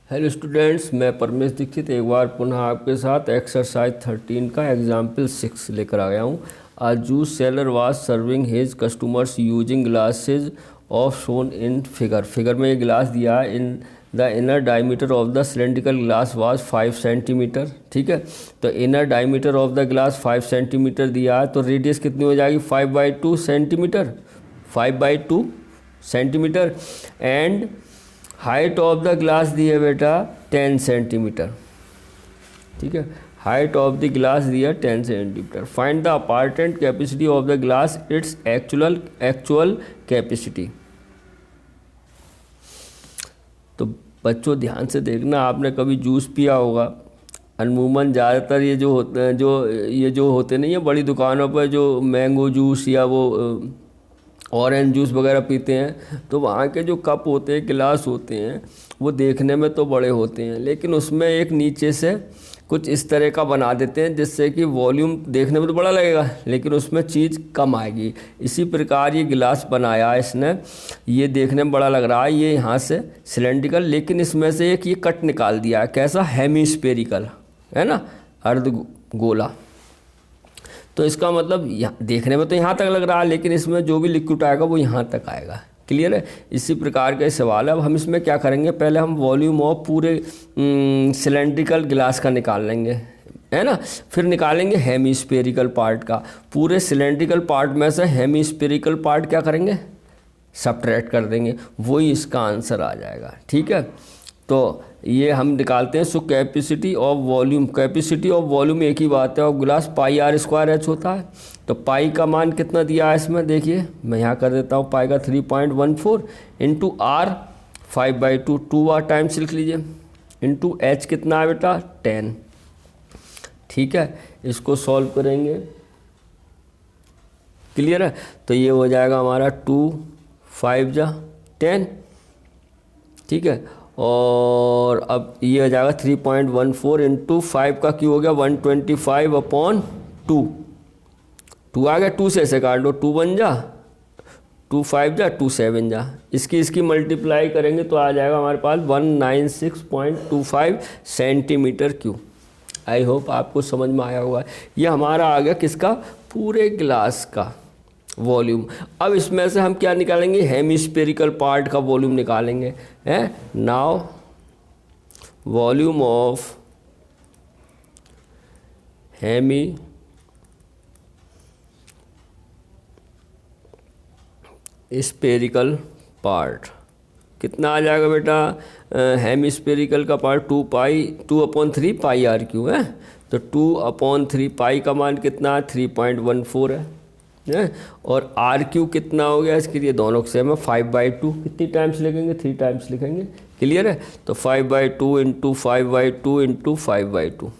Hello students, मैं परमेश दीक्षित एक बार पुनः आपके साथ एक्सरसाइज 13 का एग्जाम्पल 6 लेकर आ गया हूँ। A juice seller was serving his customers using glasses of shown in figure में ये गिलास दिया है। In the inner diameter of the cylindrical glass was 5 centimetre. ठीक है, तो inner diameter of the glass 5 centimetre दिया है, तो रेडियस कितनी हो जाएगी 5/2 centimetre, 5/2 centimetre. And height of the glass दी है बेटा 10 सेंटीमीटर। ठीक है, हाइट ऑफ द ग्लास दी है 10 centimetre. Find the apparent capacity of the glass, it's actual capacity. तो बच्चों ध्यान से देखना, आपने कभी जूस पिया होगा। अमूमन ज़्यादातर ये जो होते नहीं है बड़ी दुकानों पर, जो मैंगो जूस या वो ऑरेंज जूस वगैरह पीते हैं, तो वहाँ के जो कप होते हैं, गिलास होते हैं, वो देखने में तो बड़े होते हैं, लेकिन उसमें एक नीचे से कुछ इस तरह का बना देते हैं जिससे कि वॉल्यूम देखने में तो बड़ा लगेगा लेकिन उसमें चीज़ कम आएगी। इसी प्रकार ये गिलास बनाया है इसने, ये देखने में बड़ा लग रहा है, ये यहाँ से सिलेंड्रिकल, लेकिन इसमें से एक ये कट निकाल दिया है। कैसा? हेमीस्फेरिकल, है ना, अर्ध गोला। तो इसका मतलब देखने में तो यहाँ तक लग रहा है, लेकिन इसमें जो भी लिक्विड आएगा वो यहाँ तक आएगा। क्लियर है? इसी प्रकार का सवाल है। अब हम इसमें क्या करेंगे, पहले हम वॉल्यूम ऑफ पूरे सिलेंड्रिकल गिलास का निकाल लेंगे, है ना, फिर निकालेंगे हेमीस्फेरिकल पार्ट का। पूरे सिलेंड्रिकल पार्ट में से हेमीस्फेरिकल पार्ट क्या करेंगे, सब्ट्रैक्ट कर देंगे, वही इसका आंसर आ जाएगा। ठीक है, तो ये हम निकालते हैं। So capacity of volume, capacity of volume एक ही बात है, और ग्लास πr² होता है। तो पाई का मान कितना दिया है इसमें, देखिए मैं यहाँ कर देता हूँ, पाई का 3.14 इंटू आर 5/2, 2 बार टाइम्स लिख लीजिए, इंटू एच कितना है बेटा 10। ठीक है, इसको सॉल्व करेंगे। क्लियर है? तो ये हो जाएगा हमारा 2 5 जा 10। ठीक है, और अब ये हो जाएगा 3.14 इंटू 5 का क्यों हो गया 125/2। 2 आ गया, 2 से ऐसे काट लो, 2 1 जा 2 5 जा 2 7 जा, इसकी मल्टीप्लाई करेंगे तो आ जाएगा हमारे पास 196.25 सेंटीमीटर क्यूब। आई होप आपको समझ में आया होगा। ये हमारा आ गया किसका, पूरे ग्लास का वॉल्यूम। अब इसमें से हम क्या निकालेंगे, हेमीस्फेरिकल पार्ट का वॉल्यूम निकालेंगे। हैं, now volume of hemispherical part कितना आ जाएगा बेटा, हेमीस्फेरिकल का पार्ट 2/3 πr³ है। तो 2/3 पाई का मान कितना है 3.14 है, और r³ कितना हो गया, इसके लिए दोनों सेम है 5/2। कितनी टाइम्स लिखेंगे, 3 टाइम्स लिखेंगे। क्लियर है? तो 5/2 इंटू 5/2 इंटू 5/2।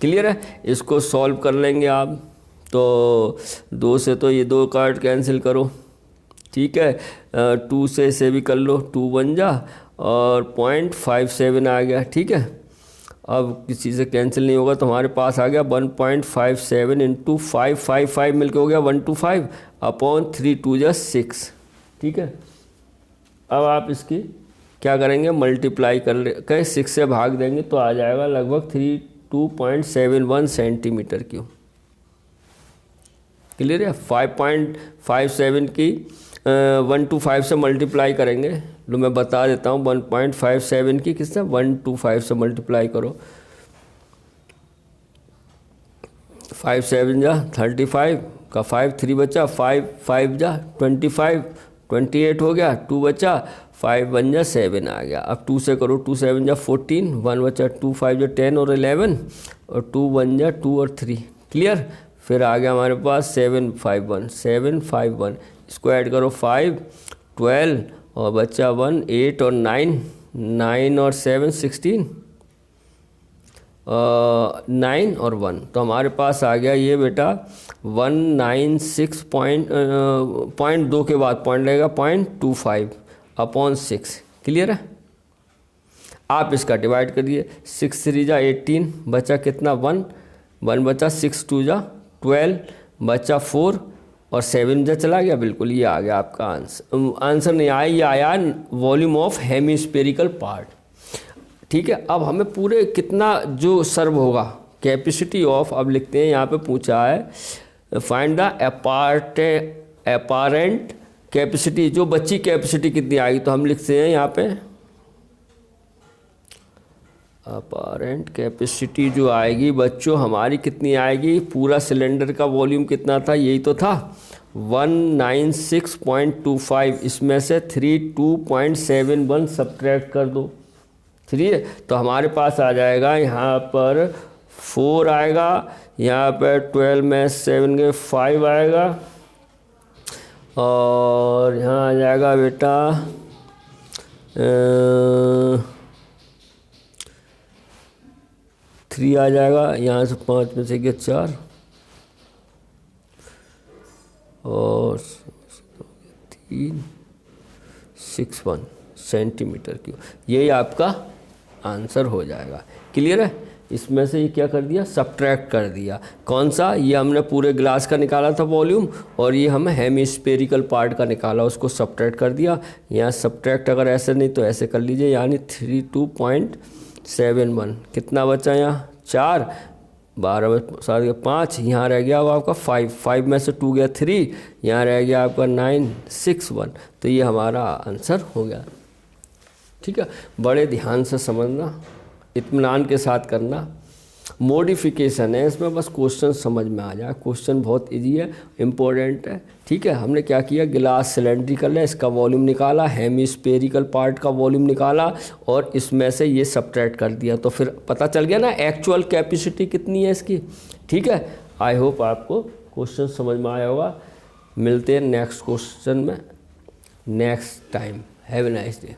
क्लियर है? इसको सॉल्व कर लेंगे आप, तो 2 से तो ये 2 कार्ड कैंसिल करो। ठीक है, 2 से इसे भी कर लो, 2 1 जा, और 0.57 आ गया। ठीक है, अब किसी से कैंसिल नहीं होगा, तो हमारे पास आ गया 1.57 इंटू 5 मिलकर हो गया 125/3 2 जा 6। ठीक है, अब आप इसकी क्या करेंगे, मल्टीप्लाई कर 6 से भाग देंगे तो आ जाएगा लगभग 32.71 सेंटीमीटर क्यूब। क्लियर है? 5.57 की 125 से मल्टीप्लाई करेंगे, तो मैं बता देता हूँ 1.57 की किससे 125 से मल्टीप्लाई करो, 5 7 जा 35 का 5 3 बचा, 5 5 जा 25 28 हो गया, 2 बचा, 5 1 जा 7 आ गया। अब 2 से करो, 2 7 जा 14, 1 बचा, 2 5 जा 10 और 11, और 2 1 जा 2 और 3। क्लियर? फिर आ गया हमारे पास 751, इसको ऐड करो 5 12 और बच्चा 1 8 और 9 और 7 16, 9 और 1, तो हमारे पास आ गया ये बेटा 196.2 के बाद पॉइंट लगेगा 0.25/6। क्लियर है? आप इसका डिवाइड करिए, 6 3 जा 18, बचा कितना 1 बचा, 6 2 जा 12, बचा 4 और 7 जा चला गया, बिल्कुल ये आ गया आपका आंसर नहीं आया, ये आया वॉल्यूम ऑफ हेमीस्फेरिकल पार्ट। ठीक है। अब हमें पूरे कितना जो सर्व होगा, कैपेसिटी ऑफ, अब लिखते हैं यहाँ पे पूछा है फाइंड द अपारेंट कैपेसिटी, जो बच्ची कैपेसिटी कितनी आएगी, तो हम लिखते हैं यहाँ पे अपारेंट कैपेसिटी जो आएगी बच्चों हमारी कितनी आएगी, पूरा सिलेंडर का वॉल्यूम कितना था, यही तो था 196.25, इसमें से 32.71 सब्ट्रैक्ट कर दो, ठीक है। तो हमारे पास आ जाएगा यहाँ पर 4 आएगा, यहाँ पर 12 में 7 के 5 आएगा, और यहाँ आ जाएगा बेटा 3 आ जाएगा, यहाँ से 5 में से गया 4 और 361 सेंटीमीटर क्यूब, यही आपका आंसर हो जाएगा। क्लियर है। इसमें से ये क्या कर दिया, सब्ट्रैक्ट कर दिया। कौन सा, ये हमने पूरे ग्लास का निकाला था वॉल्यूम, और ये हमें हेमिस्फेरिकल पार्ट का निकाला, उसको सब्ट्रैक्ट कर दिया। यहाँ सब्ट्रैक्ट अगर ऐसे नहीं तो ऐसे कर लीजिए, यानी 32.71 कितना बचा यहाँ 4, 12 में 7 के 5, यहाँ रह गया वो आपका 5 में से 2 गया 3, यहाँ रह गया आपका 961, तो ये हमारा आंसर हो गया। ठीक है। बड़े ध्यान से समझना, इत्मीनान के साथ करना। मॉडिफिकेशन है इसमें, बस क्वेश्चन समझ में आ जाए। क्वेश्चन बहुत इजी है, इम्पोर्टेंट है। ठीक है। हमने क्या किया, गिलास सिलेंड्रिकल है, इसका वॉल्यूम निकाला, हेमिस्फेरिकल पार्ट का वॉल्यूम निकाला, और इसमें से ये सब्ट्रैक्ट कर दिया, तो फिर पता चल गया ना एक्चुअल कैपेसिटी कितनी है इसकी। ठीक है। आई होप आपको क्वेश्चन समझ में आया होगा। मिलते हैं नेक्स्ट क्वेश्चन में next time. Have a nice day.